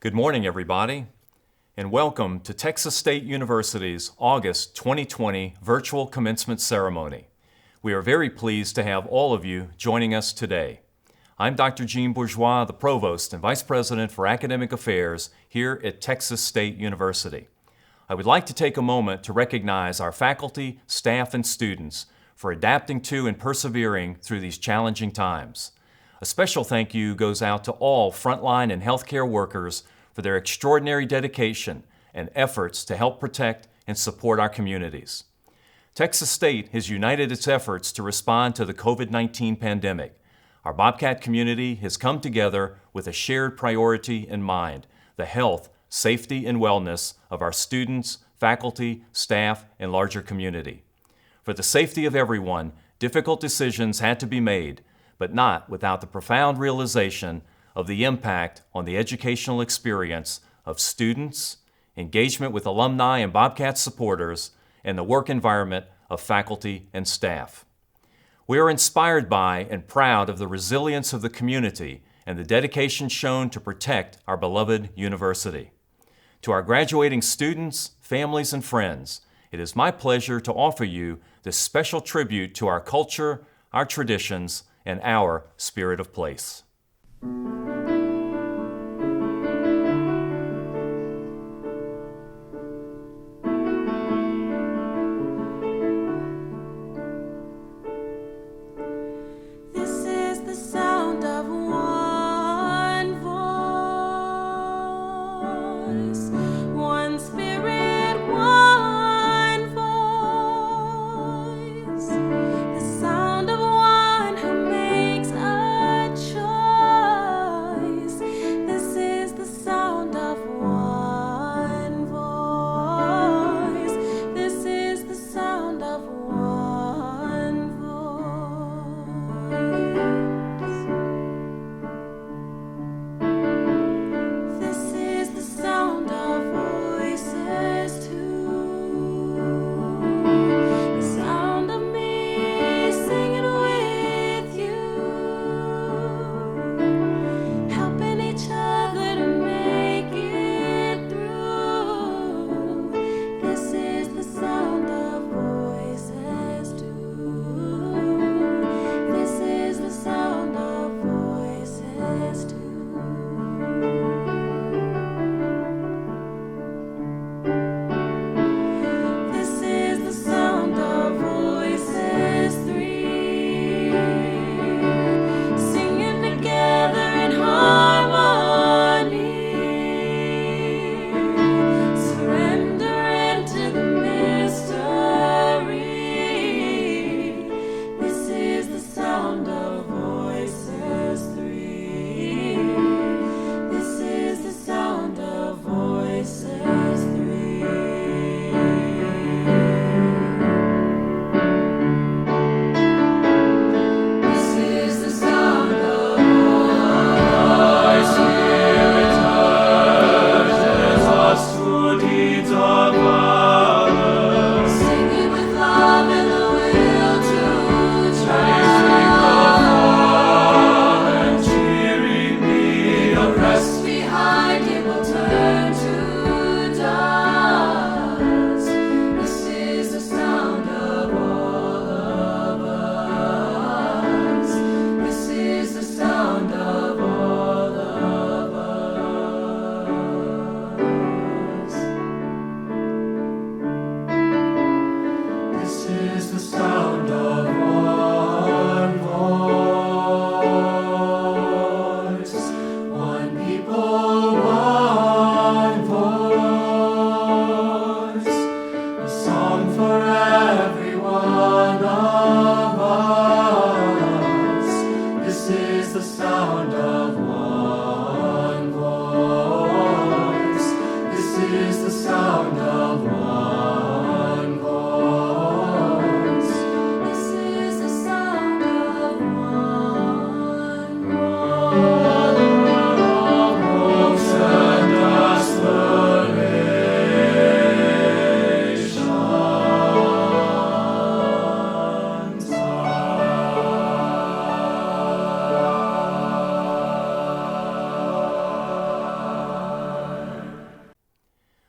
Good morning, everybody, and welcome to Texas State University's August 2020 virtual commencement ceremony. We are very pleased to have all of you joining us today. I'm Dr. Jean Bourgeois, the Provost and Vice President for Academic Affairs here at Texas State University. I would like to take a moment to recognize our faculty, staff, and students for adapting to and persevering through these challenging times. A special thank you goes out to all frontline and healthcare workers for their extraordinary dedication and efforts to help protect and support our communities. Texas State has united its efforts to respond to the COVID-19 pandemic. Our Bobcat community has come together with a shared priority in mind: the health, safety, and wellness of our students, faculty, staff, and larger community. For the safety of everyone, difficult decisions had to be made, but not without the profound realization of the impact on the educational experience of students, engagement with alumni and Bobcat supporters, and the work environment of faculty and staff. We are inspired by and proud of the resilience of the community and the dedication shown to protect our beloved university. To our graduating students, families, and friends, it is my pleasure to offer you this special tribute to our culture, our traditions, and our spirit of place.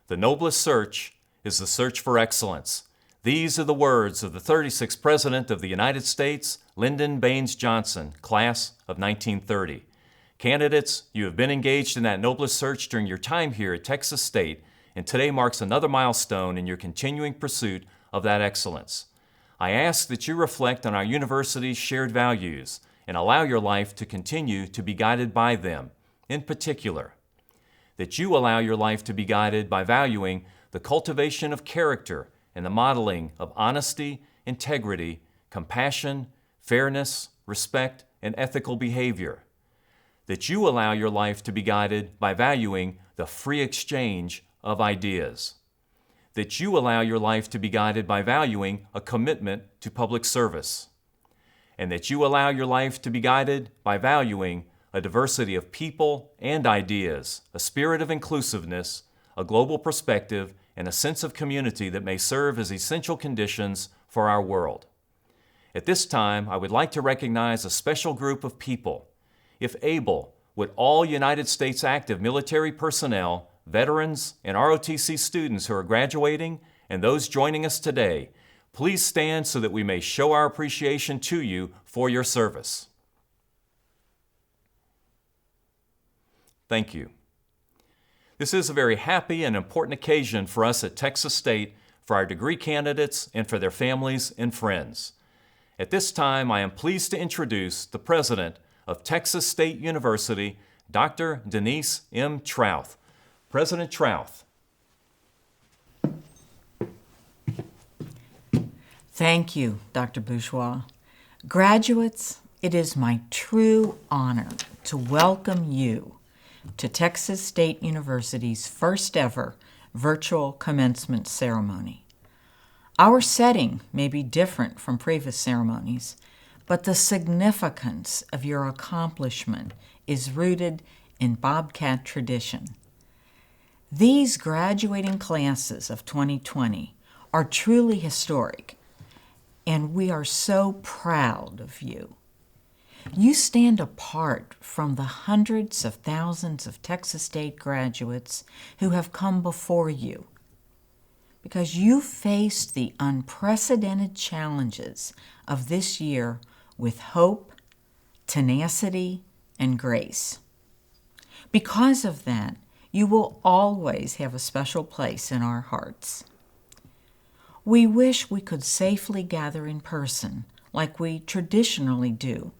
The noblest search is the search for excellence. These are the words of the 36th President of the United States, Lyndon Baines Johnson, class of 1930. Candidates, you have been engaged in that noblest search during your time here at Texas State, and today marks another milestone in your continuing pursuit of that excellence. I ask that you reflect on our university's shared values and allow your life to continue to be guided by them. In particular, that you allow your life to be guided by valuing the cultivation of character and the modeling of honesty, integrity, compassion, fairness, respect, and ethical behavior. That you allow your life to be guided by valuing the free exchange of ideas. That you allow your life to be guided by valuing a commitment to public service. And that you allow your life to be guided by valuing a diversity of people and ideas, a spirit of inclusiveness, a global perspective, and a sense of community that may serve as essential conditions for our world. At this time, I would like to recognize a special group of people. If able, would all United States active military personnel, veterans, and ROTC students who are graduating and those joining us today, please stand so that we may show our appreciation to you for your service. Thank you. This is a very happy and important occasion for us at Texas State, for our degree candidates, and for their families and friends. At this time, I am pleased to introduce the President of Texas State University, Dr. Denise M. Trouth. President Trouth. Thank you, Dr. Bourgeois. Graduates, it is my true honor to welcome you to Texas State University's first ever virtual commencement ceremony. Our setting may be different from previous ceremonies, but the significance of your accomplishment is rooted in Bobcat tradition. These graduating classes of 2020 are truly historic, and we are so proud of you. You stand apart from the hundreds of thousands of Texas State graduates who have come before you because you faced the unprecedented challenges of this year with hope, tenacity, and grace. Because of that, you will always have a special place in our hearts. We wish we could safely gather in person like we traditionally do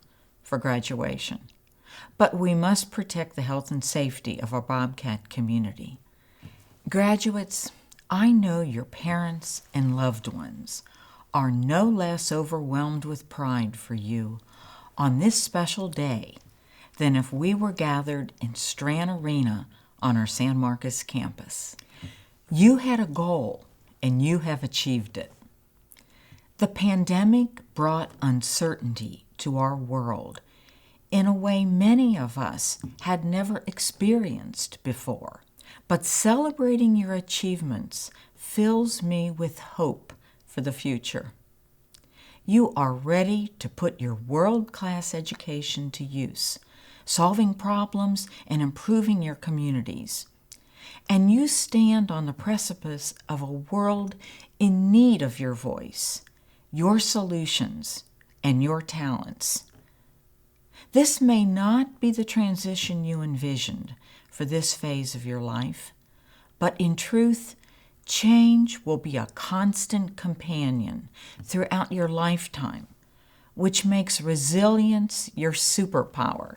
for graduation, but we must protect the health and safety of our Bobcat community. Graduates, I know your parents and loved ones are no less overwhelmed with pride for you on this special day than if we were gathered in Strand Arena on our San Marcos campus. You had a goal, and you have achieved it. The pandemic brought uncertainty to our world in a way many of us had never experienced before. But celebrating your achievements fills me with hope for the future. You are ready to put your world-class education to use, solving problems and improving your communities. And you stand on the precipice of a world in need of your voice, your solutions, and your talents. This may not be the transition you envisioned for this phase of your life, but in truth, change will be a constant companion throughout your lifetime, which makes resilience your superpower.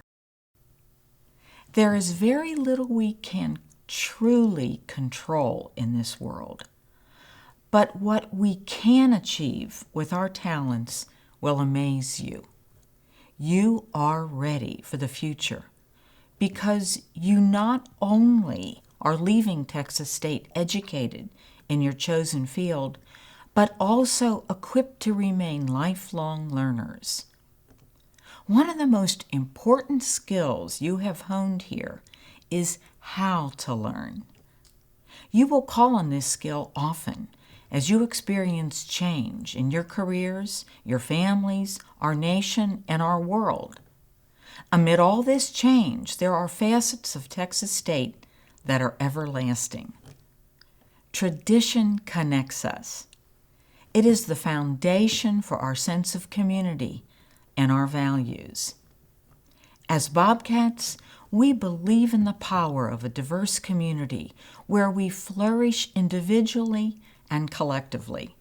There is very little we can truly control in this world, but what we can achieve with our talents will amaze you. You are ready for the future because you not only are leaving Texas State educated in your chosen field, but also equipped to remain lifelong learners. One of the most important skills you have honed here is how to learn. You will call on this skill often as you experience change in your careers, your families, our nation, and our world. Amid all this change, there are facets of Texas State that are everlasting. Tradition connects us. It is the foundation for our sense of community and our values. As Bobcats, we believe in the power of a diverse community where we flourish individually and collectively.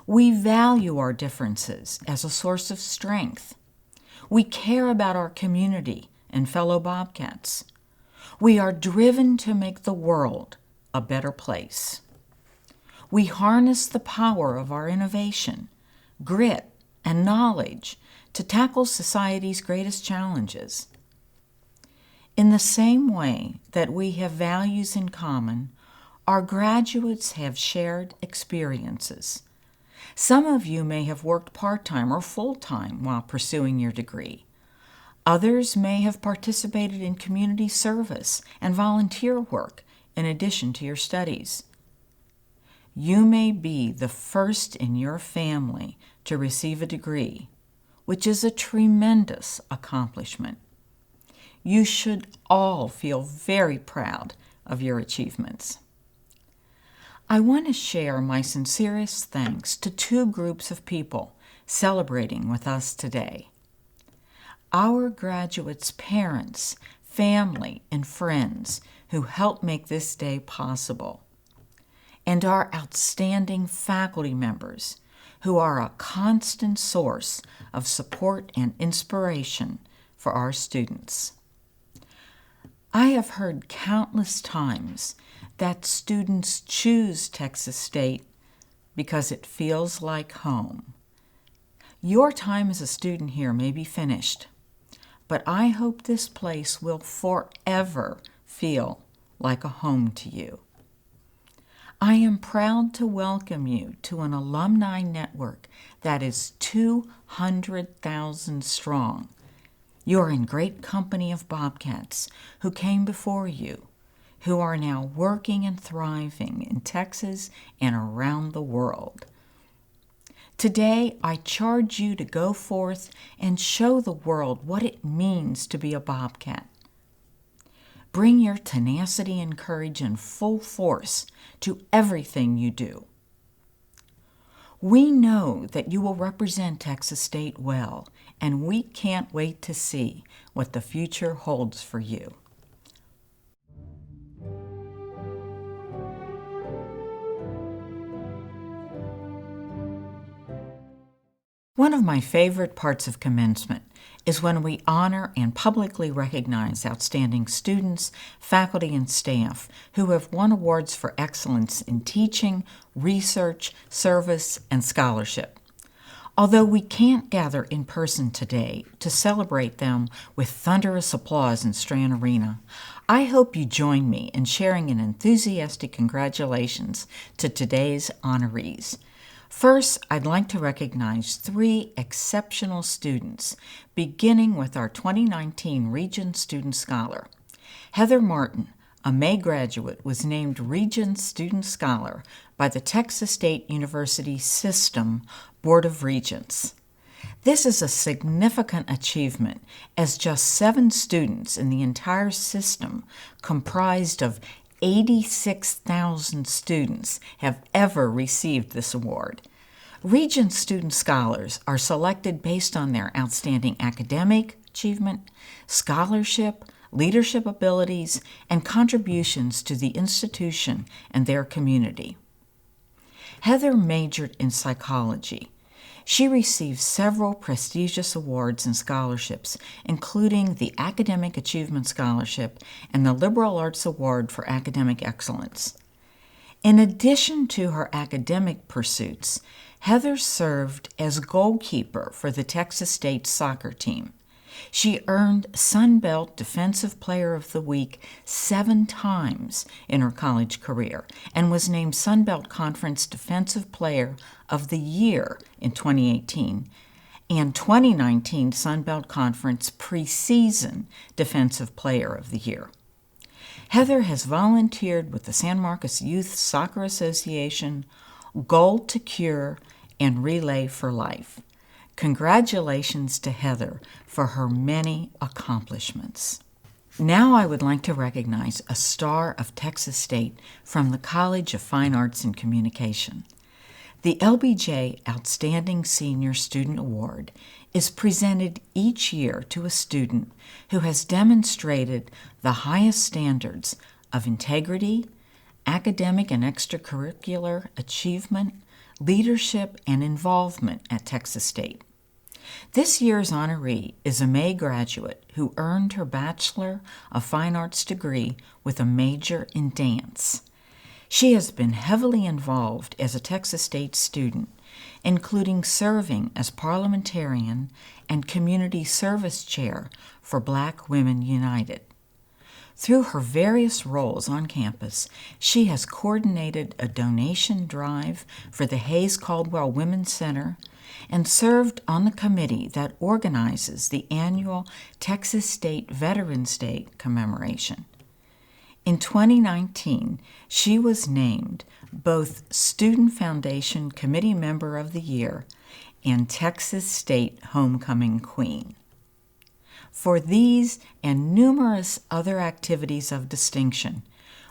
We value our differences as a source of strength. We care about our community and fellow Bobcats. We are driven to make the world a better place. We harness the power of our innovation, grit, and knowledge to tackle society's greatest challenges. In the same way that we have values in common, our graduates have shared experiences. Some of you may have worked part-time or full-time while pursuing your degree. Others may have participated in community service and volunteer work in addition to your studies. You may be the first in your family to receive a degree, which is a tremendous accomplishment. You should all feel very proud of your achievements. I want to share my sincerest thanks to two groups of people celebrating with us today. Our graduates' parents, family, and friends who helped make this day possible, and our outstanding faculty members who are a constant source of support and inspiration for our students. I have heard countless times that students choose Texas State because it feels like home. Your time as a student here may be finished, but I hope this place will forever feel like a home to you. I am proud to welcome you to an alumni network that is 200,000 strong. You're in great company of Bobcats who came before you, who are now working and thriving in Texas and around the world. Today, I charge you to go forth and show the world what it means to be a Bobcat. Bring your tenacity and courage in full force to everything you do. We know that you will represent Texas State well, and we can't wait to see what the future holds for you. One of my favorite parts of commencement is when we honor and publicly recognize outstanding students, faculty, and staff who have won awards for excellence in teaching, research, service, and scholarship. Although we can't gather in person today to celebrate them with thunderous applause in Strand Arena, I hope you join me in sharing an enthusiastic congratulations to today's honorees. First, I'd like to recognize 3 exceptional students, beginning with our 2019 Regent Student Scholar. Heather Martin, a May graduate, was named Regent Student Scholar by the Texas State University System Board of Regents. This is a significant achievement, as just 7 students in the entire system, comprised of 86,000 students, have ever received this award. Regent Student Scholars are selected based on their outstanding academic achievement, scholarship, leadership abilities, and contributions to the institution and their community. Heather majored in psychology. She received several prestigious awards and scholarships, including the Academic Achievement Scholarship and the Liberal Arts Award for Academic Excellence. In addition to her academic pursuits, Heather served as goalkeeper for the Texas State soccer team. She earned Sun Belt Defensive Player of the Week 7 times in her college career and was named Sun Belt Conference Defensive Player of the Year in 2018 and 2019 Sun Belt Conference Preseason Defensive Player of the Year. Heather has volunteered with the San Marcos Youth Soccer Association, Goal to Cure, and Relay for Life. Congratulations to Heather for her many accomplishments. Now I would like to recognize a star of Texas State from the College of Fine Arts and Communication. The LBJ Outstanding Senior Student Award is presented each year to a student who has demonstrated the highest standards of integrity, academic and extracurricular achievement, leadership, and involvement at Texas State. This year's honoree is a May graduate who earned her Bachelor of Fine Arts degree with a major in dance. She has been heavily involved as a Texas State student, including serving as parliamentarian and community service chair for Black Women United. Through her various roles on campus, she has coordinated a donation drive for the Hayes Caldwell Women's Center and served on the committee that organizes the annual Texas State Veterans Day commemoration. In 2019, she was named both Student Foundation Committee Member of the Year and Texas State Homecoming Queen. For these and numerous other activities of distinction,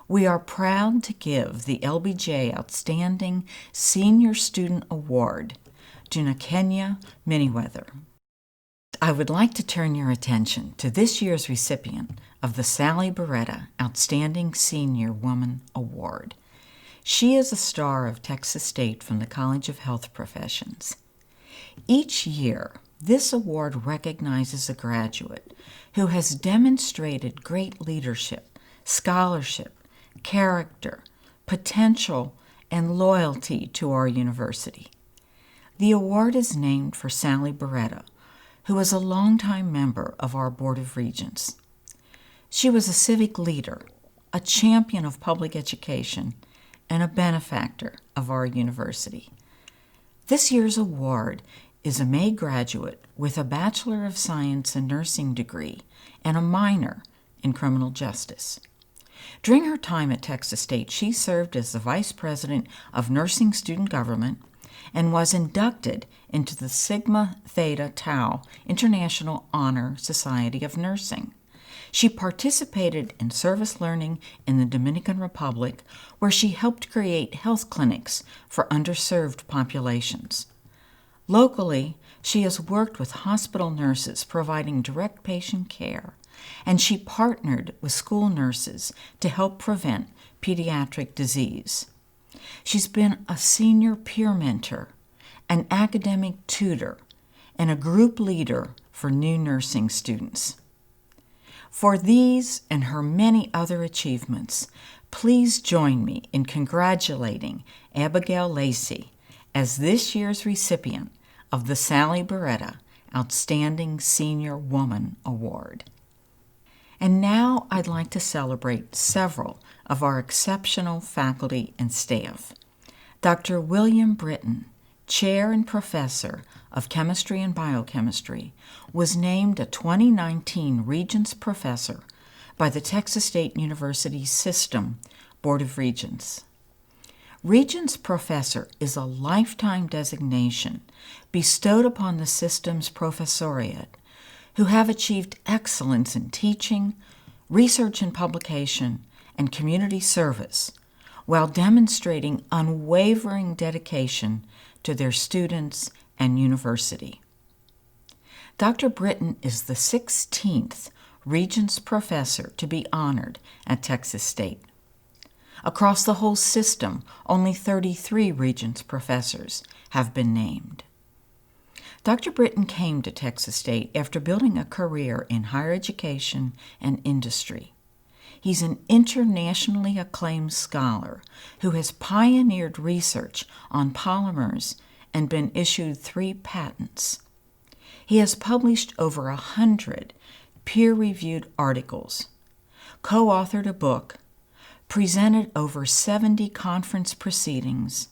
we are proud to give the LBJ Outstanding Senior Student Award to Nakenya Miniweather. I would like to turn your attention to this year's recipient of the Sally Beretta Outstanding Senior Woman Award. She is a star of Texas State from the College of Health Professions. Each year, this award recognizes a graduate who has demonstrated great leadership, scholarship, character, potential, and loyalty to our university. The award is named for Sally Beretta, who is a longtime member of our Board of Regents. She was a civic leader, a champion of public education, and a benefactor of our university. This year's award is a May graduate with a Bachelor of Science in Nursing degree and a minor in criminal justice. During her time at Texas State, she served as the Vice President of Nursing Student Government and was inducted into the Sigma Theta Tau International Honor Society of Nursing. She participated in service learning in the Dominican Republic, where she helped create health clinics for underserved populations. Locally, she has worked with hospital nurses providing direct patient care, and she partnered with school nurses to help prevent pediatric disease. She's been a senior peer mentor, an academic tutor, and a group leader for new nursing students. For these and her many other achievements, please join me in congratulating Abigail Lacey as this year's recipient of the Sally Beretta Outstanding Senior Woman Award. And now I'd like to celebrate several of our exceptional faculty and staff. Dr. William Britton, Chair and Professor of Chemistry and Biochemistry, was named a 2019 Regents Professor by the Texas State University System Board of Regents. Regents Professor is a lifetime designation bestowed upon the system's professoriate who have achieved excellence in teaching, research and publication, and community service while demonstrating unwavering dedication to their students and university. Dr. Britton is the 16th Regents Professor to be honored at Texas State. Across the whole system, only 33 Regents Professors have been named. Dr. Britton came to Texas State after building a career in higher education and industry. He's an internationally acclaimed scholar who has pioneered research on polymers and been issued 3 patents. He has published over 100 peer-reviewed articles, co-authored a book, presented over 70 conference proceedings,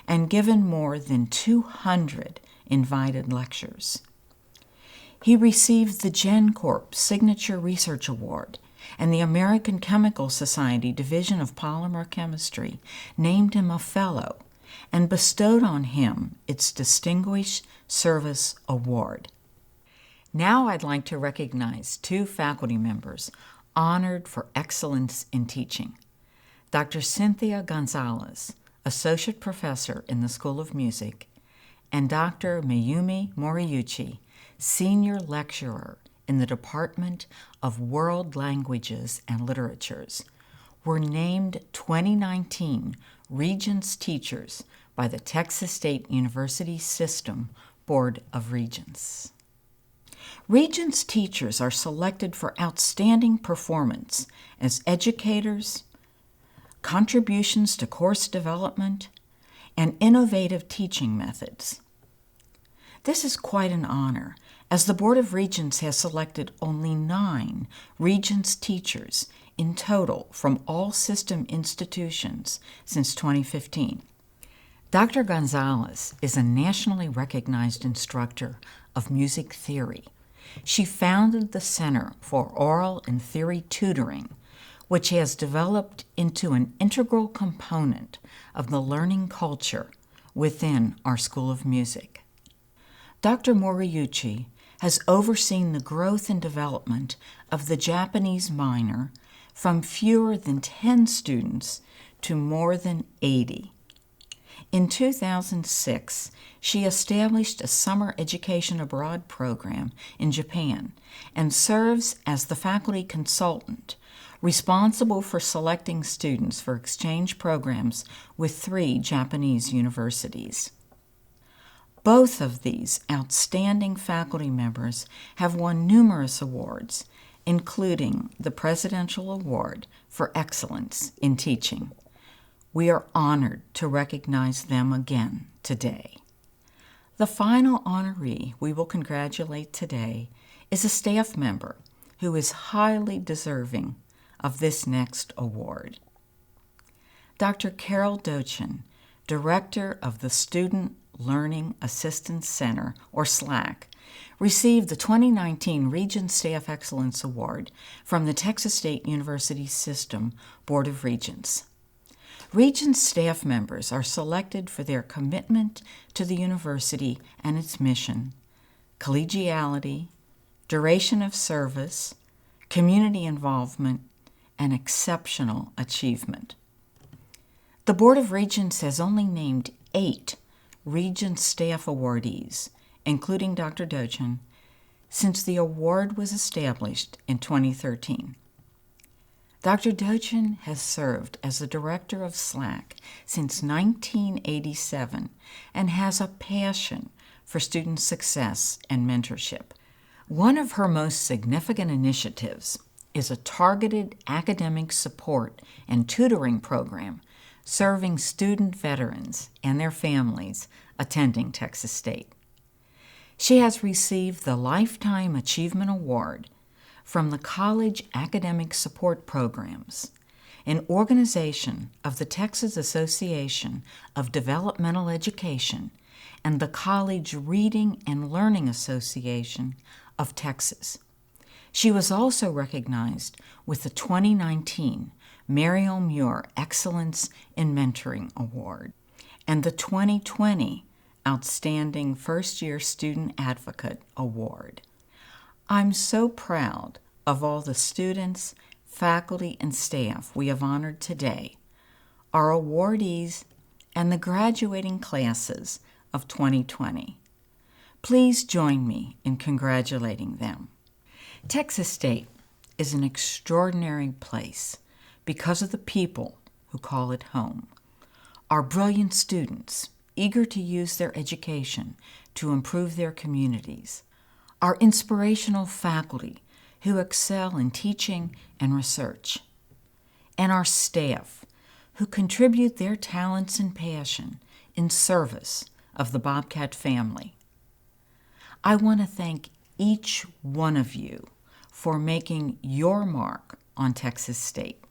and given more than 200 invited lectures. He received the GenCorp Signature Research Award, and the American Chemical Society Division of Polymer Chemistry named him a Fellow and bestowed on him its Distinguished Service Award. Now I'd like to recognize 2 faculty members honored for excellence in teaching. Dr. Cynthia Gonzalez, Associate Professor in the School of Music, and Dr. Mayumi Moriuchi, Senior Lecturer in the Department of World Languages and Literatures, were named 2019 Regents Teachers by the Texas State University System Board of Regents. Regents teachers are selected for outstanding performance as educators, contributions to course development, and innovative teaching methods. This is quite an honor, as the Board of Regents has selected only 9 Regents teachers in total from all system institutions since 2015. Dr. Gonzalez is a nationally recognized instructor of music theory. She founded the Center for Oral and Theory Tutoring, which has developed into an integral component of the learning culture within our School of Music. Dr. Moriuchi has overseen the growth and development of the Japanese minor from fewer than 10 students to more than 80. In 2006, she established a summer education abroad program in Japan and serves as the faculty consultant responsible for selecting students for exchange programs with 3 Japanese universities. Both of these outstanding faculty members have won numerous awards, including the Presidential Award for Excellence in Teaching. We are honored to recognize them again today. The final honoree we will congratulate today is a staff member who is highly deserving of this next award. Dr. Carol Dochin, Director of the Student Learning Assistance Center, or SLAC, received the 2019 Regents Staff Excellence Award from the Texas State University System Board of Regents. Regents staff members are selected for their commitment to the university and its mission, collegiality, duration of service, community involvement, and exceptional achievement. The Board of Regents has only named 8 Regents staff awardees, including Dr. Dochin, since the award was established in 2013. Dr. Dochin has served as the director of SLAC since 1987 and has a passion for student success and mentorship. One of her most significant initiatives is a targeted academic support and tutoring program serving student veterans and their families attending Texas State. She has received the Lifetime Achievement Award from the College Academic Support Programs, an organization of the Texas Association of Developmental Education and the College Reading and Learning Association of Texas. She was also recognized with the 2019 Mariel Muir Excellence in Mentoring Award and the 2020 Outstanding First-Year Student Advocate Award. I'm so proud of all the students, faculty, and staff we have honored today, our awardees, and the graduating classes of 2020. Please join me in congratulating them. Texas State is an extraordinary place because of the people who call it home. Our brilliant students, eager to use their education to improve their communities. Our inspirational faculty who excel in teaching and research. And our staff who contribute their talents and passion in service of the Bobcat family. I want to thank each one of you for making your mark on Texas State.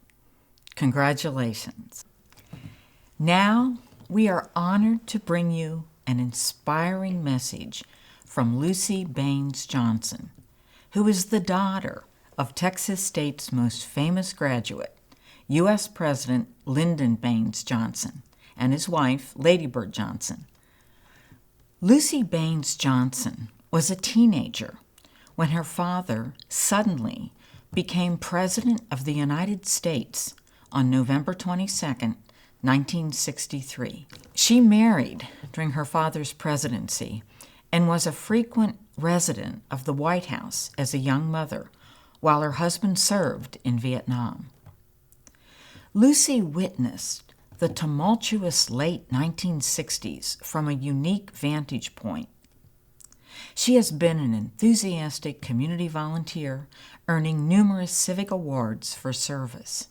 Congratulations. Now, we are honored to bring you an inspiring message from Lucy Baines Johnson, who is the daughter of Texas State's most famous graduate, U.S. President Lyndon Baines Johnson, and his wife, Lady Bird Johnson. Lucy Baines Johnson was a teenager when her father suddenly became President of the United States on November 22, 1963. She married during her father's presidency and was a frequent resident of the White House as a young mother while her husband served in Vietnam. Lucy witnessed the tumultuous late 1960s from a unique vantage point. She has been an enthusiastic community volunteer, earning numerous civic awards for service.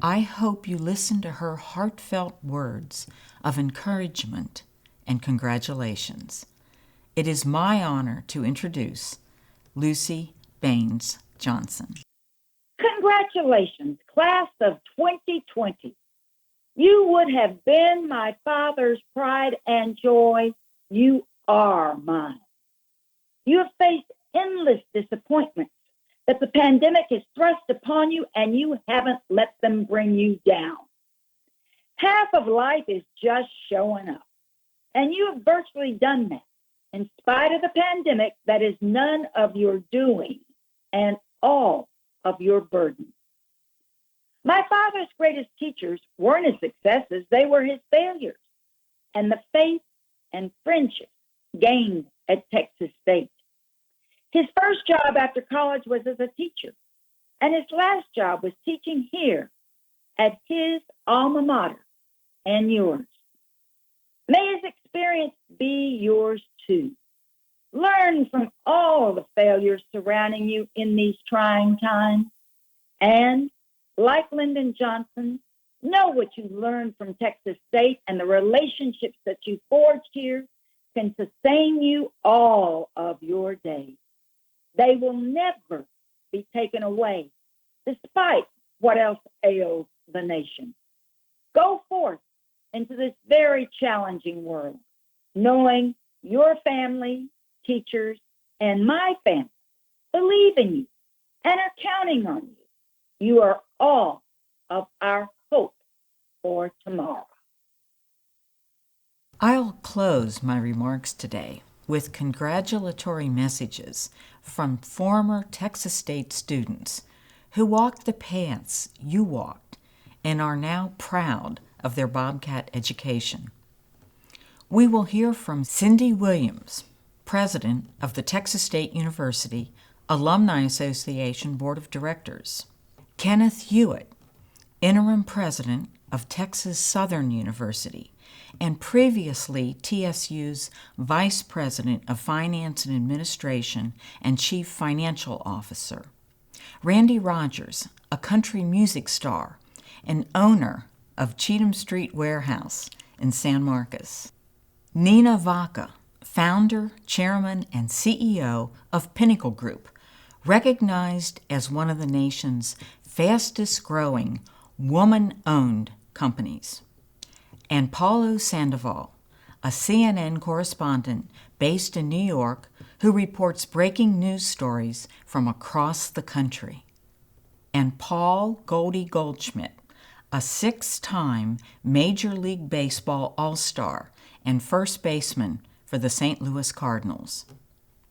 I hope you listen to her heartfelt words of encouragement and congratulations. It is my honor to introduce Lucy Baines Johnson. Congratulations, class of 2020. You would have been my father's pride and joy. You are mine. You have faced endless disappointments that the pandemic has thrust upon you, and you haven't let them bring you down. Half of life is just showing up, and you have virtually done that. In spite of the pandemic, that is none of your doing and all of your burden. My father's greatest teachers weren't his successes, they were his failures, and the faith and friendship gained at Texas State. His first job after college was as a teacher, and his last job was teaching here at his alma mater and yours. May his experience be yours too. Learn from all the failures surrounding you in these trying times, and, like Lyndon Johnson, know what you learned from Texas State and the relationships that you forged here can sustain you all of your days. They will never be taken away, despite what else ails the nation. Go forth into this very challenging world, knowing your family, teachers, and my family believe in you and are counting on you. You are all of our hope for tomorrow. I'll close my remarks today with congratulatory messages from former Texas State students who walked the paths you walked and are now proud of their Bobcat education. We will hear from Cindy Williams, President of the Texas State University Alumni Association Board of Directors, Kenneth Hewitt, Interim President of Texas Southern University, and previously TSU's Vice President of Finance and Administration and Chief Financial Officer, Randy Rogers, a country music star and owner of Cheatham Street Warehouse in San Marcos, Nina Vaca, founder, chairman, and CEO of Pinnacle Group, recognized as one of the nation's fastest-growing woman-owned companies, and Paulo Sandoval, a CNN correspondent based in New York who reports breaking news stories from across the country, and Paul Goldie Goldschmidt, a 6-time Major League Baseball All-Star and first baseman for the St. Louis Cardinals.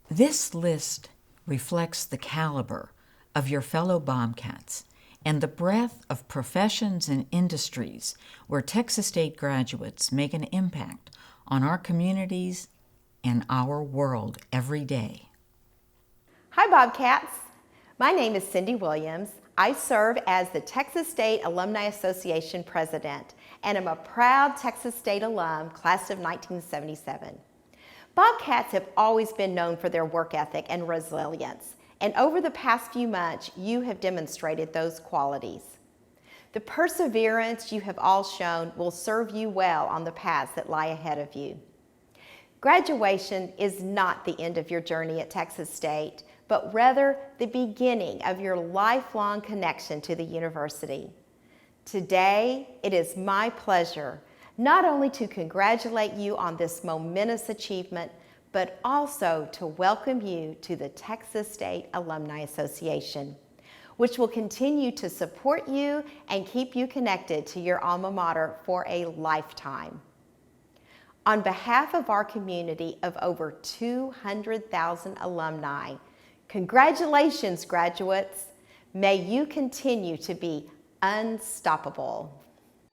This list reflects the caliber of your fellow Bobcats and the breadth of professions and industries where Texas State graduates make an impact on our communities and our world every day. Hi, Bobcats. My name is Cindy Williams. I serve as the Texas State Alumni Association President and am a proud Texas State alum, class of 1977. Bobcats have always been known for their work ethic and resilience, and over the past few months, you have demonstrated those qualities. The perseverance you have all shown will serve you well on the paths that lie ahead of you. Graduation is not the end of your journey at Texas State, but rather the beginning of your lifelong connection to the university. Today, it is my pleasure not only to congratulate you on this momentous achievement, but also to welcome you to the Texas State Alumni Association, which will continue to support you and keep you connected to your alma mater for a lifetime. On behalf of our community of over 200,000 alumni, Congratulations, graduates. May you continue to be unstoppable.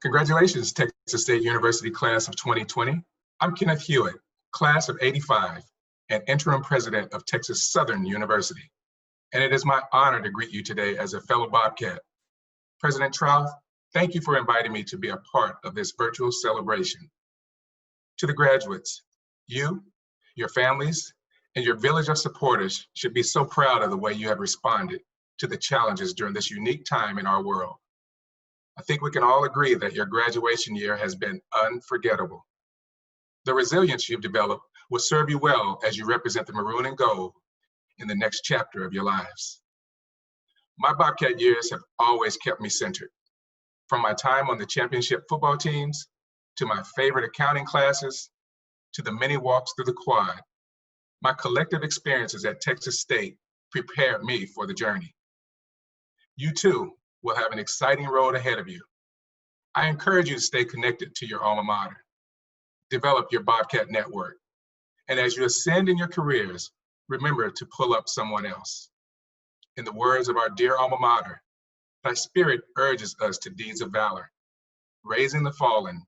Congratulations, Texas State University class of 2020. I'm Kenneth Hewitt, class of '85, and interim president of Texas Southern University. And it is my honor to greet you today as a fellow Bobcat. President Trouth, thank you for inviting me to be a part of this virtual celebration. To the graduates, you, your families, and your village of supporters should be so proud of the way you have responded to the challenges during this unique time in our world. I think we can all agree that your graduation year has been unforgettable. The resilience you've developed will serve you well as you represent the maroon and gold in the next chapter of your lives. My Bobcat years have always kept me centered. From my time on the championship football teams, to my favorite accounting classes, to the many walks through the quad, my collective experiences at Texas State prepared me for the journey. You too will have an exciting road ahead of you. I encourage you to stay connected to your alma mater, develop your Bobcat network, and as you ascend in your careers, remember to pull up someone else. In the words of our dear alma mater, thy spirit urges us to deeds of valor, raising the fallen,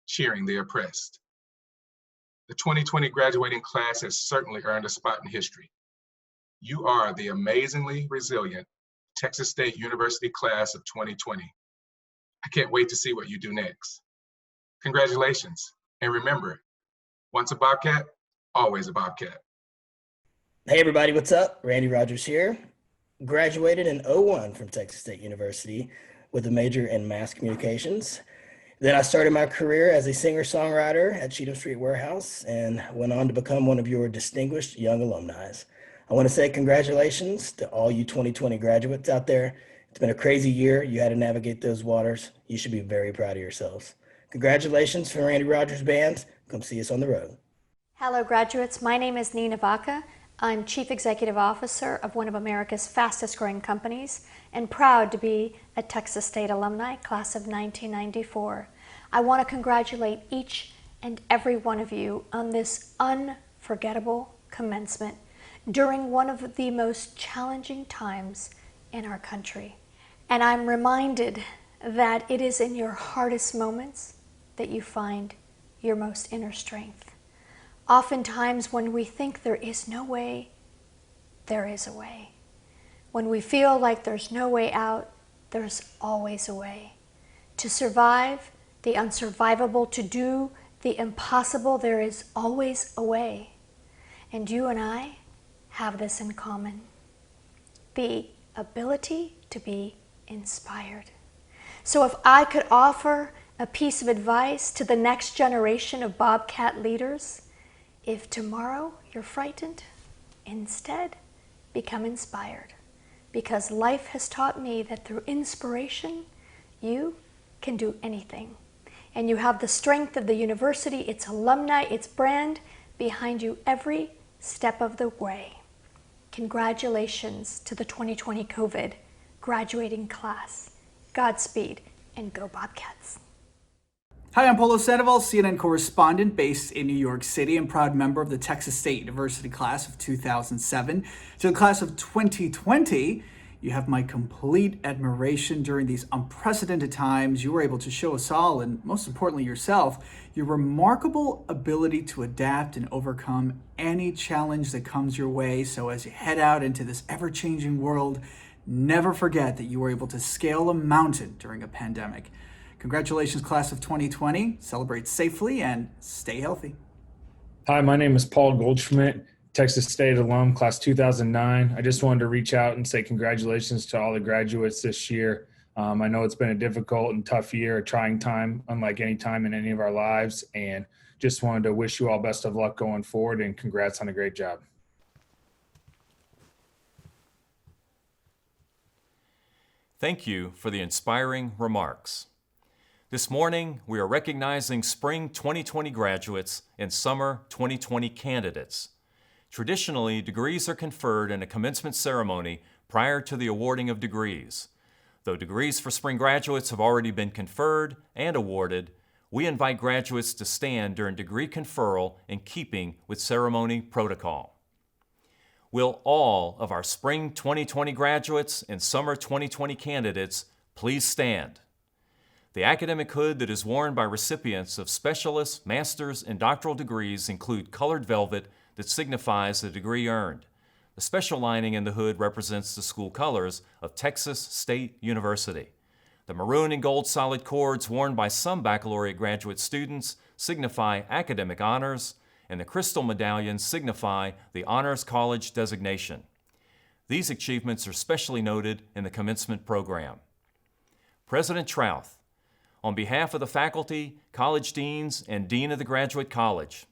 cheering the oppressed. The 2020 graduating class has certainly earned a spot in history. You are the amazingly resilient Texas State University class of 2020. I can't wait to see what you do next. Congratulations, and remember, once a Bobcat, always a Bobcat. Hey everybody, what's up? Randy Rogers here. Graduated in '01 from Texas State University with a major in mass communications. Then I started my career as a singer-songwriter at Cheatham Street Warehouse and went on to become one of your distinguished young alumni. I want to say congratulations to all you 2020 graduates out there. It's been a crazy year. You had to navigate those waters. You should be very proud of yourselves. Congratulations from Randy Rogers Band. Come see us on the road. Hello graduates, my name is Nina Vaca. I'm Chief Executive Officer of one of America's fastest growing companies and proud to be a Texas State alumni, class of 1994. I want to congratulate each and every one of you on this unforgettable commencement during one of the most challenging times in our country. And I'm reminded that it is in your hardest moments that you find your most inner strength. Oftentimes when we think there is no way, there is a way. When we feel like there's no way out, there's always a way. To survive the unsurvivable, to do the impossible, there is always a way. And you and I have this in common: the ability to be inspired. So if I could offer a piece of advice to the next generation of Bobcat leaders, if tomorrow you're frightened, instead become inspired. Because life has taught me that through inspiration, you can do anything. And you have the strength of the university, its alumni, its brand behind you every step of the way. Congratulations to the 2020 COVID graduating class. Godspeed and go Bobcats. Hi, I'm Polo Sandoval, CNN correspondent based in New York City and proud member of the Texas State University class of 2007. To the class of 2020, you have my complete admiration during these unprecedented times. You were able to show us all, and most importantly yourself, your remarkable ability to adapt and overcome any challenge that comes your way. So as you head out into this ever-changing world, never forget that you were able to scale a mountain during a pandemic. Congratulations, class of 2020. Celebrate safely and stay healthy. Hi, my name is Paul Goldschmidt, Texas State alum, class 2009. I just wanted to reach out and say congratulations to all the graduates this year. I know it's been a difficult and tough year, a trying time, unlike any time in any of our lives, and just wanted to wish you all best of luck going forward and congrats on a great job. Thank you for the inspiring remarks. This morning, we are recognizing Spring 2020 graduates and Summer 2020 candidates. Traditionally, degrees are conferred in a commencement ceremony prior to the awarding of degrees. Though degrees for spring graduates have already been conferred and awarded, we invite graduates to stand during degree conferral in keeping with ceremony protocol. Will all of our Spring 2020 graduates and Summer 2020 candidates please stand? The academic hood that is worn by recipients of specialist, master's, and doctoral degrees include colored velvet that signifies the degree earned. The special lining in the hood represents the school colors of Texas State University. The maroon and gold solid cords worn by some baccalaureate graduate students signify academic honors, and the crystal medallions signify the Honors College designation. These achievements are specially noted in the commencement program. President Trouth, on behalf of the faculty, college deans, and dean of the graduate college,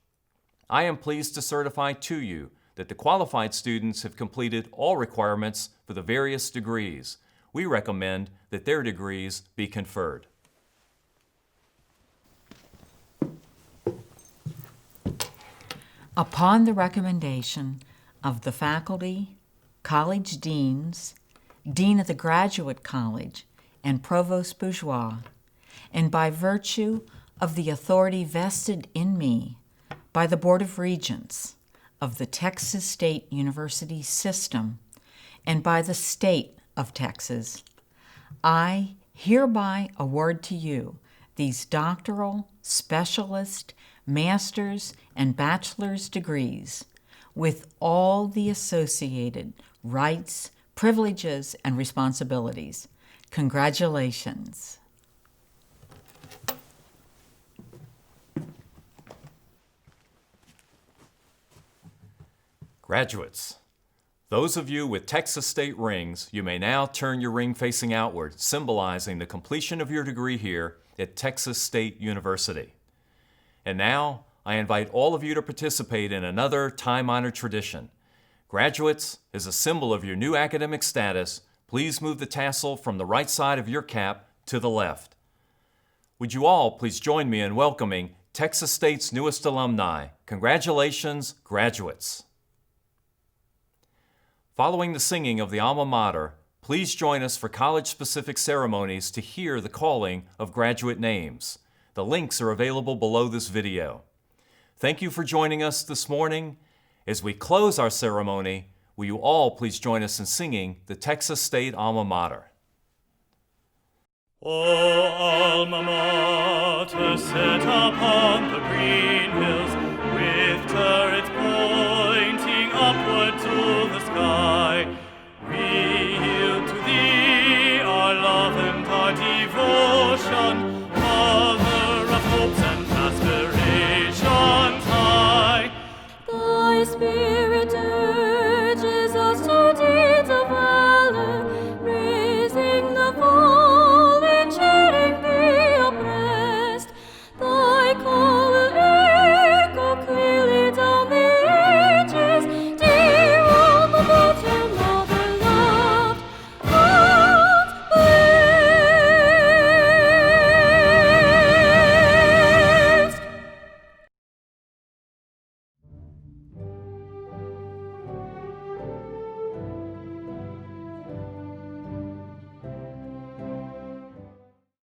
I am pleased to certify to you that the qualified students have completed all requirements for the various degrees. We recommend that their degrees be conferred. Upon the recommendation of the faculty, college deans, dean of the graduate college, and provost bourgeois, and by virtue of the authority vested in me by the Board of Regents of the Texas State University system and by the state of Texas, I hereby award to you these doctoral, specialist, master's, and bachelor's degrees with all the associated rights, privileges, and responsibilities. Congratulations. Graduates, those of you with Texas State rings, you may now turn your ring facing outward, symbolizing the completion of your degree here at Texas State University. And now, I invite all of you to participate in another time-honored tradition. Graduates, as a symbol of your new academic status, please move the tassel from the right side of your cap to the left. Would you all please join me in welcoming Texas State's newest alumni. Congratulations, graduates. Following the singing of the alma mater, please join us for college-specific ceremonies to hear the calling of graduate names. The links are available below this video. Thank you for joining us this morning. As we close our ceremony, will you all please join us in singing the Texas State alma mater? O alma mater, set upon the green hills,